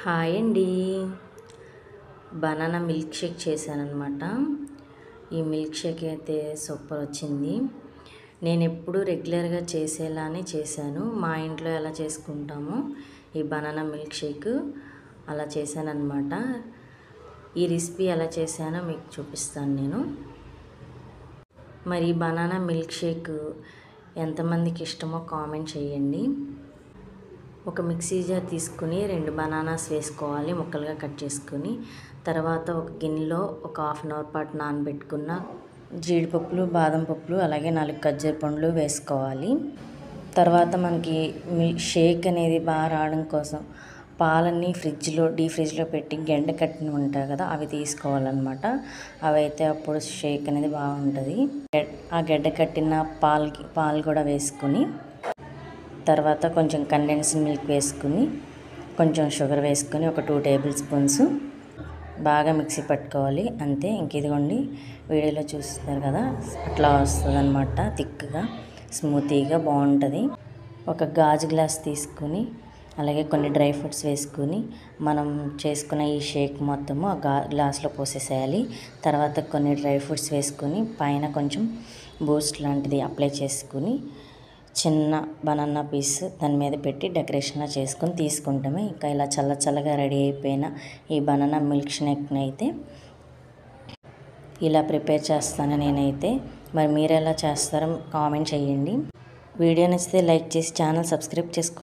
Hi అండి. Banana milk shake చేశానన్నమాట. ఈ మిల్క్ షేక్ అయితే సూపర్ వచ్చింది. నేను ఎప్పుడు రెగ్యులర్గా చేసేలానే చేశాను. మా ఇంట్లో ఎలా చేసుకుంటామో ఈ బనానా మిల్క్ షేక్ అలా చేశానన్నమాట. ఈ రెసిపీ ఎలా చేశానో మీకు చూపిస్తాను నేను. మరి బనానా మిల్క్ షేక్ ఎంతమందికి ఇష్టమో కామెంట్ చేయండి. ఒక మిక్సీ జార్ తీసుకుని 2 బనానాస్ వేసుకోవాలి, ముక్కలుగా కట్ చేసుకుని. తర్వాత ఒక గిన్నెలో ఒక హాఫ్ అన్ అవర్ పాటు నానబెట్టుకున్న జీడిపప్పులు, బాదం పప్పులు, అలాగే 4 ఖర్జూర పండ్లు వేసుకోవాలి. తర్వాత మనకి షేక్ అనేది బాగా రావడం కోసం పాలన్నీ డీ ఫ్రిడ్జ్లో పెట్టి గెండ కట్టిన ఉంటాయి కదా, అవి తీసుకోవాలన్నమాట. అవి అయితే అప్పుడు షేక్ అనేది బాగుంటుంది. ఆ గడ్డ కట్టిన పాలు కూడా వేసుకుని, తర్వాత కొంచెం కండెన్స్డ్ మిల్క్ వేసుకుని, కొంచెం షుగర్ వేసుకుని ఒక 2 టేబుల్ స్పూన్స్ బాగా మిక్సీ పట్టుకోవాలి. అంతే. ఇంక ఇదిగోండి వీడియోలో చూస్తున్నారు కదా, అట్లా వస్తుంది అనమాట. థిక్గా స్మూతీగా బాగుంటుంది. ఒక గాజు గ్లాస్ తీసుకుని అలాగే కొన్ని డ్రై ఫ్రూట్స్ వేసుకుని మనం చేసుకున్న ఈ షేక్ మొత్తము ఆ గ్లాస్లో పోసేసేయాలి. తర్వాత కొన్ని డ్రై ఫ్రూట్స్ వేసుకుని పైన కొంచెం బూస్ట్ లాంటిది అప్లై చేసుకుని చిన్న బనానా పీస్ దాని మీద పెట్టి డెకరేషన్లా చేసుకొని తీసుకుంటామే. ఇంకా ఇలా చల్లగా రెడీ అయిపోయిన ఈ బనానా మిల్క్ షేక్ని అయితే ఇలా ప్రిపేర్ చేస్తాను నేనైతే. మరి మీరు ఎలా చేస్తారో కామెంట్ చేయండి. వీడియో నచ్చితే లైక్ చేసి ఛానల్ సబ్స్క్రైబ్ చేసుకోండి.